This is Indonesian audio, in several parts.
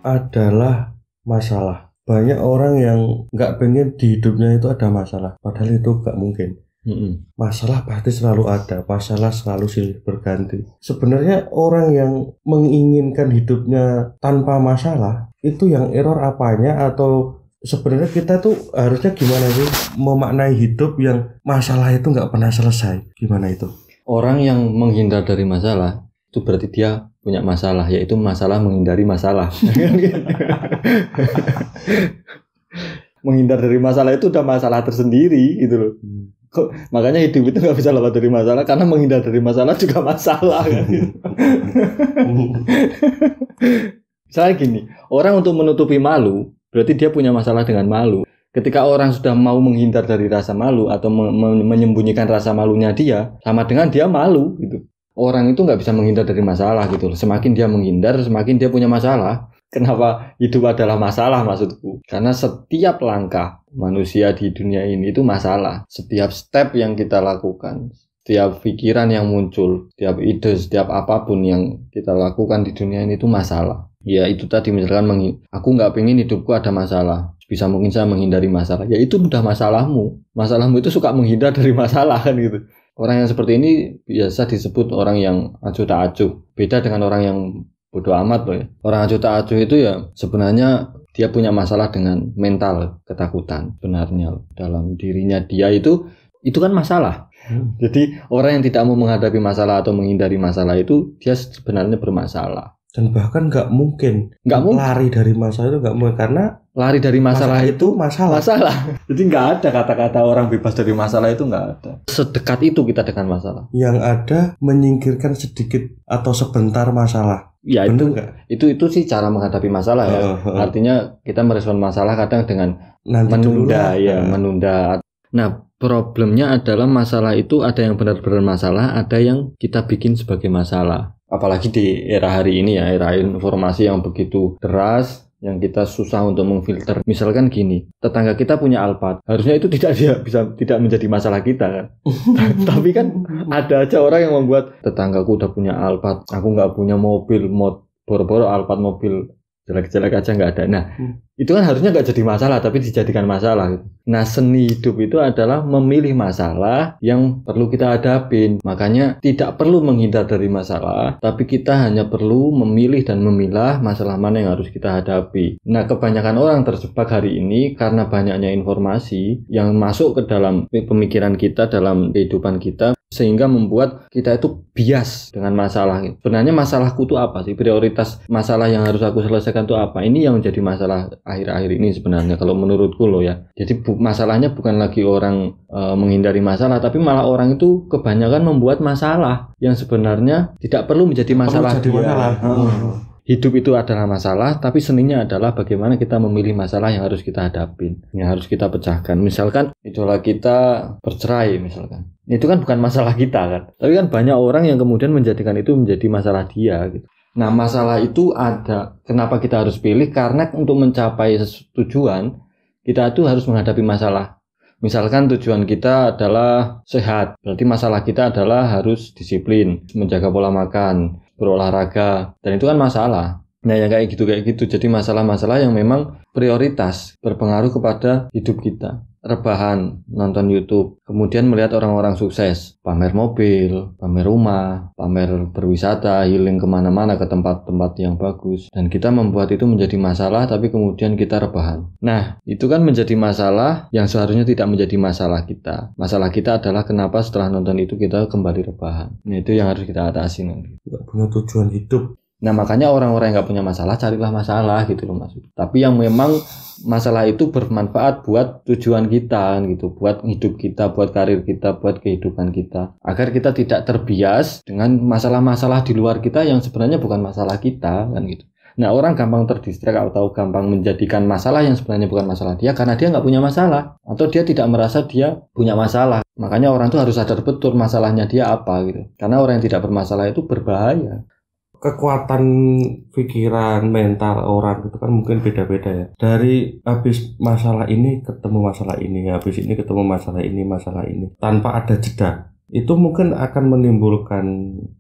adalah masalah. Banyak orang yang nggak pengen di hidupnya itu ada masalah, padahal itu nggak mungkin. Masalah pasti selalu ada, masalah selalu silih berganti. Sebenarnya orang yang menginginkan hidupnya tanpa masalah itu yang error apanya, atau sebenarnya kita tuh harusnya gimana sih memaknai hidup yang masalah itu nggak pernah selesai? Gimana itu? Orang yang menghindar dari masalah itu berarti dia punya masalah, yaitu masalah menghindari masalah. Menghindar dari masalah itu udah masalah tersendiri gitu loh. Makanya hidup itu nggak bisa lepas dari masalah, karena menghindar dari masalah juga masalah kan. Misalnya gini, orang untuk menutupi malu berarti dia punya masalah dengan malu. Ketika orang sudah mau menghindar dari rasa malu atau menyembunyikan rasa malunya dia, sama dengan dia malu gitu. Orang itu nggak bisa menghindar dari masalah gitu loh. Semakin dia menghindar, semakin dia punya masalah. Kenapa hidup adalah masalah maksudku? Karena setiap langkah manusia di dunia ini itu masalah. Setiap step yang kita lakukan, setiap pikiran yang muncul, setiap ide, setiap apapun yang kita lakukan di dunia ini itu masalah. Ya itu tadi, misalkan aku nggak pengen hidupku ada masalah. Bisa mungkin saya menghindari masalah. Ya itu udah masalahmu. Masalahmu itu suka menghindar dari masalah kan gitu. Orang yang seperti ini biasa disebut orang yang acuh tak acuh. Beda dengan orang yang bodoh amat loh ya. Orang acuh tak acuh itu ya sebenarnya dia punya masalah dengan mental ketakutan sebenarnya dalam dirinya dia itu kan masalah. Jadi orang yang tidak mau menghadapi masalah atau menghindari masalah itu dia sebenarnya bermasalah. Dan bahkan nggak mungkin lari dari masalah itu, nggak mungkin, karena lari dari masalah itu masalah. Jadi nggak ada kata-kata orang bebas dari masalah itu, nggak ada. Sedekat itu kita dengan masalah. Yang ada menyingkirkan sedikit atau sebentar masalah. Ya itu sih cara menghadapi masalah ya. Artinya kita merespon masalah kadang dengan menunda ya, menunda. Nah, problemnya adalah masalah itu ada yang benar-benar masalah, ada yang kita bikin sebagai masalah. Apalagi di era hari ini ya, era informasi yang begitu deras, yang kita susah untuk memfilter. Misalkan gini, tetangga kita punya Alphard, harusnya itu tidak menjadi masalah kita kan. Tapi kan ada aja orang yang membuat tetanggaku udah punya Alphard, aku nggak punya mobil, boro-boro Alphard mobil jelek-jelek aja nggak ada. Nah, itu kan harusnya nggak jadi masalah, tapi dijadikan masalah gitu. Nah, seni hidup itu adalah memilih masalah yang perlu kita hadapin. Makanya tidak perlu menghindar dari masalah, tapi kita hanya perlu memilih dan memilah masalah mana yang harus kita hadapi. Nah, kebanyakan orang terjebak hari ini karena banyaknya informasi yang masuk ke dalam pemikiran kita, dalam kehidupan kita, sehingga membuat kita itu bias dengan masalah. Sebenarnya masalahku itu apa sih? Prioritas masalah yang harus aku selesaikan itu apa? Ini yang menjadi masalah akhir-akhir ini sebenarnya kalau menurutku loh ya. Jadi masalahnya bukan lagi orang menghindari masalah, tapi malah orang itu kebanyakan membuat masalah yang sebenarnya tidak perlu menjadi masalah. Hidup itu adalah masalah, tapi seninya adalah bagaimana kita memilih masalah yang harus kita hadapin, yang harus kita pecahkan. Misalkan idola kita bercerai misalkan, itu kan bukan masalah kita kan, tapi kan banyak orang yang kemudian menjadikan itu menjadi masalah dia gitu. Nah, masalah itu ada, kenapa kita harus pilih? Karena untuk mencapai tujuan kita itu harus menghadapi masalah. Misalkan tujuan kita adalah sehat, berarti masalah kita adalah harus disiplin, menjaga pola makan, berolahraga, dan itu kan masalah. Nah, yang kayak gitu. Jadi masalah-masalah yang memang prioritas berpengaruh kepada hidup kita. Rebahan, nonton YouTube, kemudian melihat orang-orang sukses, pamer mobil, pamer rumah, pamer berwisata, healing kemana-mana ke tempat-tempat yang bagus, dan kita membuat itu menjadi masalah, tapi kemudian kita rebahan. Nah, itu kan menjadi masalah yang seharusnya tidak menjadi masalah kita. Masalah kita adalah kenapa setelah nonton itu kita kembali rebahan. Nah, itu yang harus kita atasi nanti. Tidak punya tujuan hidup. Nah, makanya orang-orang yang nggak punya masalah, carilah masalah gitu loh maksud. Tapi yang memang masalah itu bermanfaat buat tujuan kita gitu, buat hidup kita, buat karir kita, buat kehidupan kita. Agar kita tidak terbias dengan masalah-masalah di luar kita yang sebenarnya bukan masalah kita kan gitu. Nah, orang gampang terdistrak atau gampang menjadikan masalah yang sebenarnya bukan masalah dia karena dia nggak punya masalah atau dia tidak merasa dia punya masalah. Makanya orang tuh harus sadar betul masalahnya dia apa gitu. Karena orang yang tidak bermasalah itu berbahaya. Kekuatan pikiran mental orang itu kan mungkin beda-beda ya. Dari habis masalah ini ketemu masalah ini, habis ini ketemu masalah ini, tanpa ada jeda. itu mungkin akan menimbulkan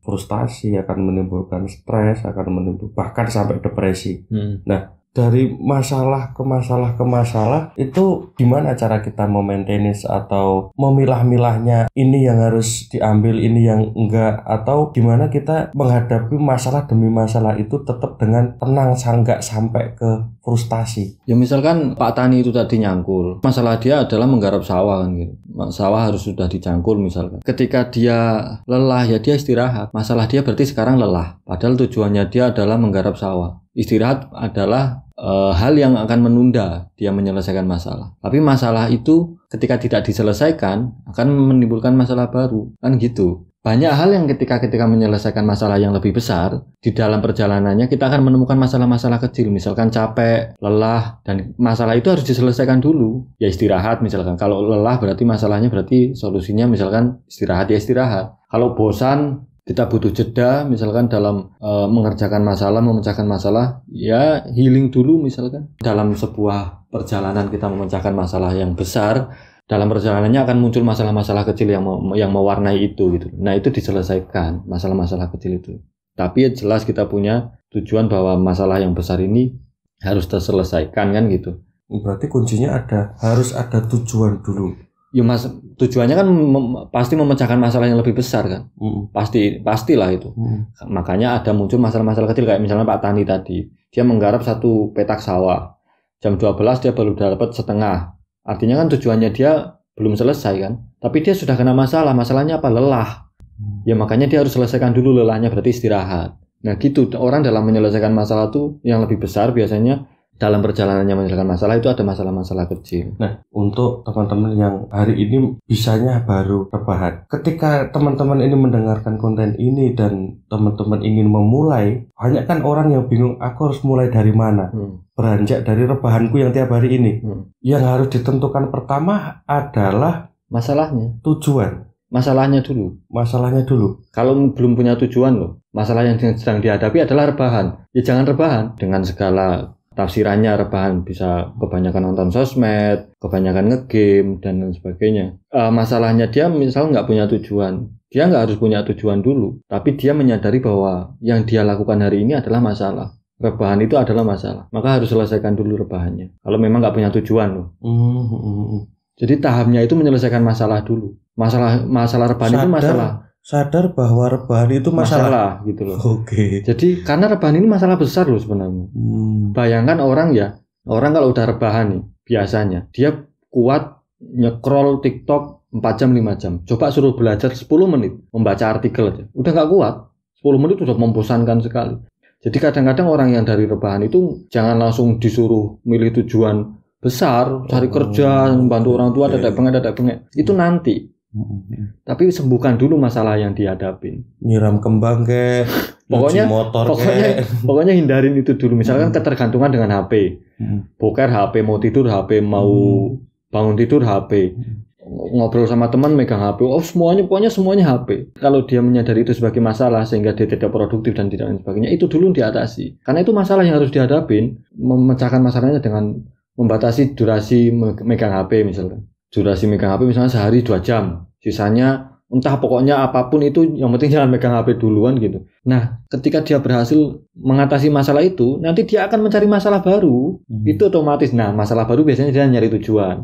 frustasi, akan menimbulkan stres, akan menimbulkan bahkan sampai depresi. Nah, dari masalah ke masalah itu gimana cara kita memaintainnya atau memilah-milahnya, ini yang harus diambil, ini yang enggak, atau gimana kita menghadapi masalah demi masalah itu tetap dengan tenang, enggak sampai ke frustasi. Ya misalkan Pak Tani itu tadi nyangkul, masalah dia adalah menggarap sawah kan gitu. Sawah harus sudah dicangkul misalkan. Ketika dia lelah ya dia istirahat. Masalah dia berarti sekarang lelah. Padahal tujuannya dia adalah menggarap sawah. Istirahat adalah hal yang akan menunda dia menyelesaikan masalah. Tapi masalah itu ketika tidak diselesaikan akan menimbulkan masalah baru. Kan gitu. Banyak hal yang ketika menyelesaikan masalah yang lebih besar, di dalam perjalanannya kita akan menemukan masalah-masalah kecil. Misalkan capek, lelah, dan masalah itu harus diselesaikan dulu. Ya istirahat misalkan. Kalau lelah berarti masalahnya berarti solusinya misalkan istirahat, ya istirahat. Kalau bosan, kita butuh jeda misalkan dalam mengerjakan masalah, memecahkan masalah, ya healing dulu misalkan. Dalam sebuah perjalanan kita memecahkan masalah yang besar, dalam perjalanannya akan muncul masalah-masalah kecil yang mewarnai itu gitu. Nah, itu diselesaikan masalah-masalah kecil itu. Tapi ya jelas kita punya tujuan bahwa masalah yang besar ini harus terselesaikan kan gitu. Berarti kuncinya harus ada tujuan dulu. Ya mas, tujuannya kan pasti memecahkan masalah yang lebih besar kan. Pastilah itu. Makanya ada muncul masalah-masalah kecil kayak misalnya Pak Tani tadi. Dia menggarap satu petak sawah. Jam 12 dia baru dapat setengah. Artinya kan tujuannya dia belum selesai kan. Tapi dia sudah kena masalah. Masalahnya apa? Lelah. Ya makanya dia harus selesaikan dulu lelahnya, berarti istirahat. Nah gitu, orang dalam menyelesaikan masalah tuh yang lebih besar biasanya dalam perjalanannya menyelesaikan masalah itu ada masalah-masalah kecil. Nah, untuk teman-teman yang hari ini bisanya baru rebahan, ketika teman-teman ini mendengarkan konten ini dan teman-teman ingin memulai, banyak kan orang yang bingung, aku harus mulai dari mana? Beranjak dari rebahanku yang tiap hari ini. Yang harus ditentukan pertama adalah masalahnya, tujuan. Masalahnya dulu. Kalau belum punya tujuan loh, masalah yang sedang dihadapi adalah rebahan. Ya jangan rebahan dengan segala tafsirannya. Rebahan bisa kebanyakan nonton sosmed, kebanyakan ngegame, dan lain sebagainya. Masalahnya dia misal nggak punya tujuan. Dia nggak harus punya tujuan dulu, tapi dia menyadari bahwa yang dia lakukan hari ini adalah masalah. Rebahan itu adalah masalah. Maka harus selesaikan dulu rebahannya. Kalau memang nggak punya tujuan loh. Jadi tahapnya itu menyelesaikan masalah dulu. Masalah rebahan itu masalah. Sadar bahwa rebahan itu masalah gitu loh. Oke. Jadi karena rebahan ini masalah besar loh sebenarnya. Bayangkan orang kalau udah rebahan nih, biasanya dia kuat nyekrol TikTok 4 jam 5 jam. Coba suruh belajar 10 menit membaca artikel aja. Udah nggak kuat. 10 menit udah membosankan sekali. Jadi kadang-kadang orang yang dari rebahan itu jangan langsung disuruh milih tujuan besar, cari kerja, membantu orang tua, dadak bengek. Itu nanti. Tapi sembuhkan dulu masalah yang dihadapin. Nyiram kembang pokoknya hindarin itu dulu. Misalkan ketergantungan dengan HP, boker HP, mau tidur HP, mau bangun tidur HP, ngobrol sama teman megang HP, pokoknya semuanya HP. Kalau dia menyadari itu sebagai masalah sehingga dia tidak produktif dan tidak lain sebagainya, itu dulu diatasi. Karena itu masalah yang harus dihadapin. Memecahkan masalahnya dengan membatasi durasi megang HP misalkan. Durasi megang HP misalnya sehari 2 jam. Sisanya entah pokoknya apapun itu, yang penting jangan megang HP duluan gitu. Nah, ketika dia berhasil mengatasi masalah itu, nanti dia akan mencari masalah baru. Itu otomatis. Nah, masalah baru biasanya dia nyari tujuan.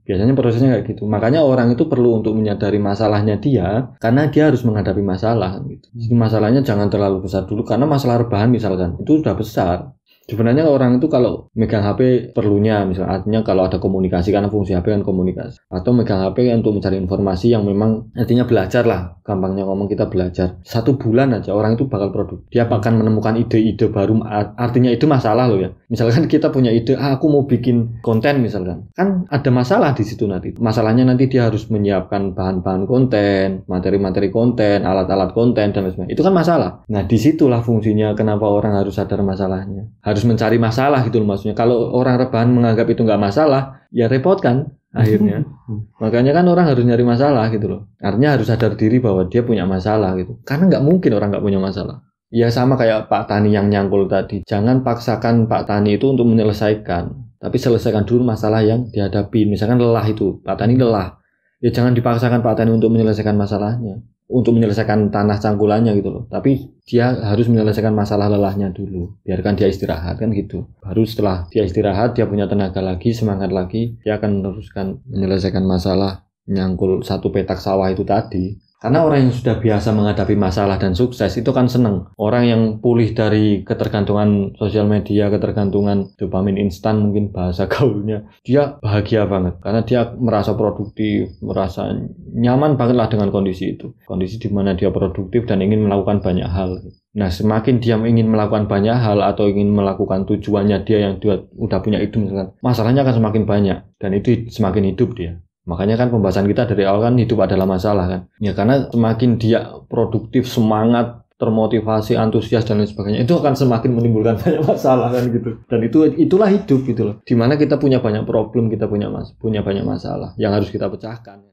Biasanya prosesnya kayak gitu. Makanya orang itu perlu untuk menyadari masalahnya dia, karena dia harus menghadapi masalah gitu. Jadi masalahnya jangan terlalu besar dulu, karena masalah rebahan misalkan itu sudah besar. Sebenarnya orang itu kalau megang HP perlunya, misalnya artinya kalau ada komunikasi, karena fungsi HP kan komunikasi, atau megang HP untuk mencari informasi yang memang artinya belajar lah, gampangnya ngomong kita belajar. 1 bulan aja orang itu bakal produktif. Dia akan menemukan ide-ide baru, artinya itu masalah loh ya. Misalkan kita punya ide, aku mau bikin konten misalkan, kan ada masalah di situ nanti. Masalahnya nanti dia harus menyiapkan bahan-bahan konten, materi-materi konten, alat-alat konten dan lain sebagainya. Itu kan masalah. Nah disitulah fungsinya kenapa orang harus sadar masalahnya. Harus mencari masalah gitu loh maksudnya. Kalau orang rebahan menganggap itu nggak masalah, ya repot kan akhirnya. Makanya kan orang harus nyari masalah gitu loh. Artinya harus sadar diri bahwa dia punya masalah gitu. Karena nggak mungkin orang nggak punya masalah. Ya sama kayak Pak Tani yang nyangkul tadi. Jangan paksakan Pak Tani itu untuk menyelesaikan, tapi selesaikan dulu masalah yang dihadapi. Misalkan lelah itu, Pak Tani lelah. Ya jangan dipaksakan Pak Tani untuk menyelesaikan masalahnya, untuk menyelesaikan tanah cangkulannya gitu loh. Tapi dia harus menyelesaikan masalah lelahnya dulu. Biarkan dia istirahat kan gitu. Baru setelah dia istirahat, dia punya tenaga lagi, semangat lagi, dia akan meneruskan menyelesaikan masalah nyangkul satu petak sawah itu tadi. Karena orang yang sudah biasa menghadapi masalah dan sukses itu kan seneng. Orang yang pulih dari ketergantungan sosial media, ketergantungan dopamin instan mungkin bahasa gaulnya, dia bahagia banget. Karena dia merasa produktif, merasa nyaman banget lah dengan kondisi itu. Kondisi di mana dia produktif dan ingin melakukan banyak hal. Nah, semakin dia ingin melakukan banyak hal atau ingin melakukan tujuannya dia yang dia udah punya itu misalkan, masalahnya akan semakin banyak dan itu semakin hidup dia. Makanya kan pembahasan kita dari awal kan hidup adalah masalah kan. Ya karena semakin dia produktif, semangat, termotivasi, antusias dan lain sebagainya, itu akan semakin menimbulkan banyak masalah kan gitu. Dan itulah hidup gitu loh. Dimana kita punya banyak problem, kita punya banyak masalah yang harus kita pecahkan.